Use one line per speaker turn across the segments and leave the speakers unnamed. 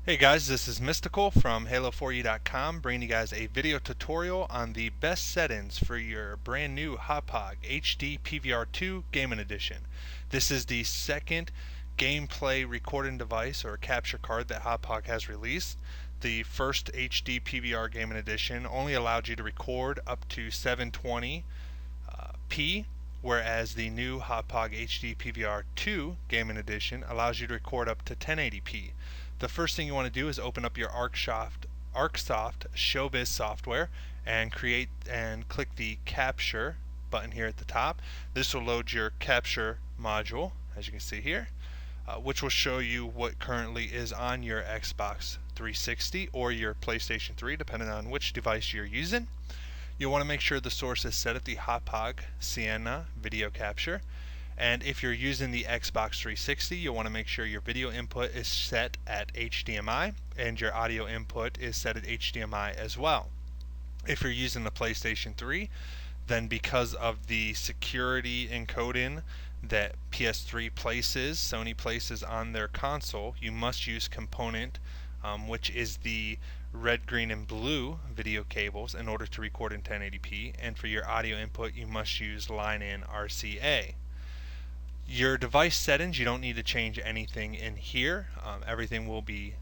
Hey guys, this is Mystical from Halo4U.com bringing you guys a video tutorial on the best settings for your brand new Hauppauge HD PVR2 Gaming Edition. This is the second gameplay recording device or capture card that Hauppauge has released. The first HD PVR Gaming Edition only allowed you to record up to 720p, whereas the new Hauppauge HD PVR2 Gaming Edition allows you to record up to 1080p. The first thing you want to do is open up your ArcSoft Showbiz software and click the capture button here at the top. This will load your capture module, as you can see here, which will show you what currently is on your Xbox 360 or your PlayStation 3, depending on which device you're using. You'll want to make sure the source is set at the Hauppauge Sienna video capture. And if you're using the Xbox 360, you'll want to make sure your video input is set at HDMI and your audio input is set at HDMI as well. If you're using the PlayStation 3, then because of the security encoding that PS3 places, Sony places on their console, you must use component, which is the red, green, and blue video cables in order to record in 1080p. And for your audio input, you must use line-in RCA. Your device settings, you don't need to change anything in here. Everything will be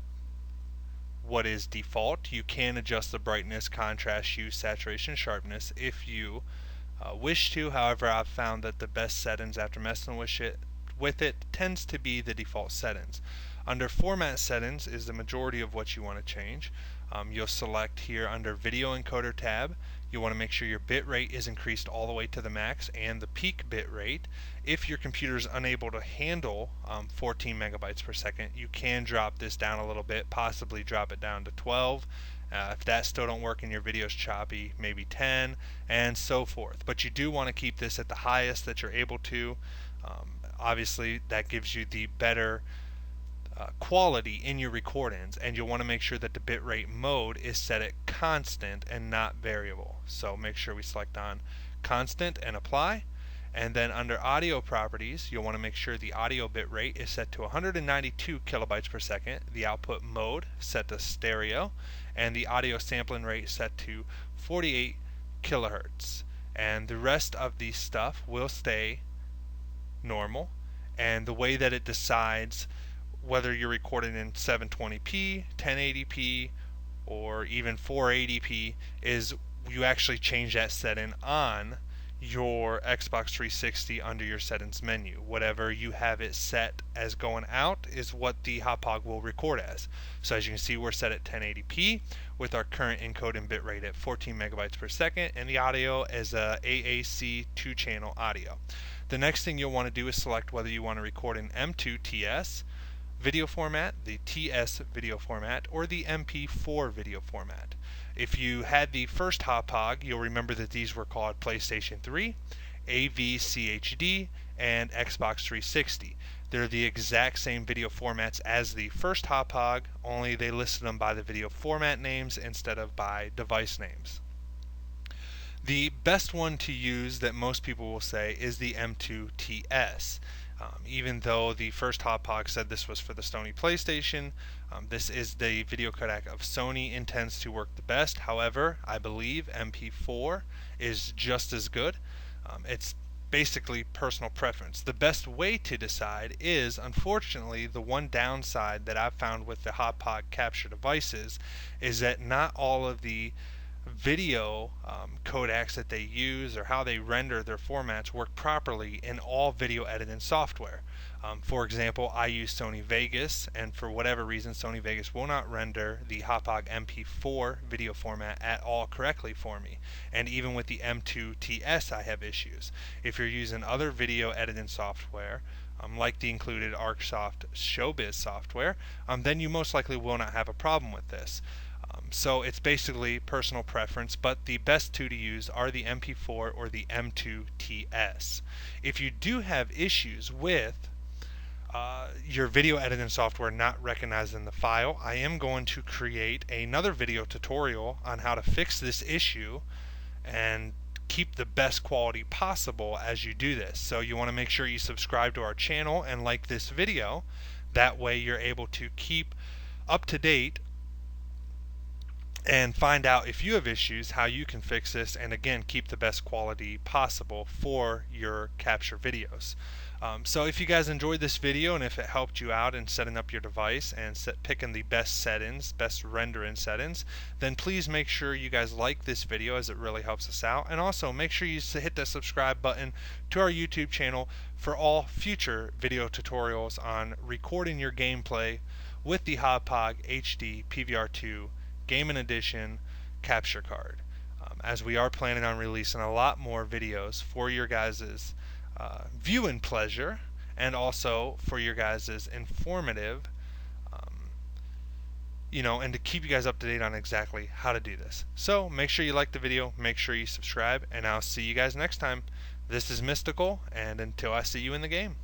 what is default. You can adjust the brightness, contrast, hue, saturation, sharpness if you wish to. However, I've found that the best settings after messing with it tends to be the default settings. Under format settings is the majority of what you want to change. You'll select here under video encoder tab. You want to make sure your bit rate is increased all the way to the max and the peak bit rate. If your computer is unable to handle 14 megabytes per second, you can drop this down a little bit, possibly drop it down to 12. If that still don't work and your video is choppy, maybe 10, and so forth. But you do want to keep this at the highest that you're able to. Obviously, that gives you the better quality in your recordings, and you'll want to make sure that the bitrate mode is set at constant and not variable. So make sure we select on constant and apply. And then under audio properties, you'll want to make sure the audio bitrate is set to 192 kilobytes per second, the output mode set to stereo, and the audio sampling rate set to 48 kilohertz. And the rest of the stuff will stay normal. And the way that it decides whether you're recording in 720p, 1080p, or even 480p is you actually change that setting on your Xbox 360 under your settings menu. Whatever you have it set as going out is what the Hauppauge will record as. So as you can see, we're set at 1080p with our current encoding bitrate at 14 megabytes per second, and the audio as a AAC 2-channel audio. The next thing you'll want to do is select whether you want to record in M2 TS video format, the TS video format, or the MP4 video format. If you had the first Hauppauge, you'll remember that these were called PlayStation 3, AVCHD, and Xbox 360. They're the exact same video formats as the first Hauppauge, only they listed them by the video format names instead of by device names. The best one to use that most people will say is the M2 TS. Even though the first Hauppauge said this was for the Sony PlayStation, this is the video codec of Sony, intends to work the best. However, I believe MP4 is just as good. It's basically personal preference. The best way to decide is, unfortunately, the one downside that I've found with the Hauppauge capture devices is that not all of the video codecs that they use or how they render their formats work properly in all video editing software. For example, I use Sony Vegas, and for whatever reason Sony Vegas will not render the Hauppauge MP4 video format at all correctly for me. And even with the M2 TS I have issues. If you're using other video editing software, like the included ArcSoft Showbiz software, then you most likely will not have a problem with this. So it's basically personal preference, but the best two to use are the MP4 or the M2 TS. If you do have issues with your video editing software not recognizing the file, I am going to create another video tutorial on how to fix this issue and keep the best quality possible as you do this. So you want to make sure you subscribe to our channel and like this video. That way you're able to keep up to date and find out if you have issues, how you can fix this, and again, keep the best quality possible for your capture videos. So if you guys enjoyed this video and if it helped you out in setting up your device and picking the best settings, best rendering settings, then please make sure you guys like this video, as it really helps us out. And also make sure you hit the subscribe button to our YouTube channel for all future video tutorials on recording your gameplay with the Hauppauge HD PVR2 Gaming Edition capture card, as we are planning on releasing a lot more videos for your guys' viewing pleasure, and also for your guys' informative, and to keep you guys up to date on exactly how to do this. So make sure you like the video, make sure you subscribe, and I'll see you guys next time. This is Mystical, and until I see you in the game.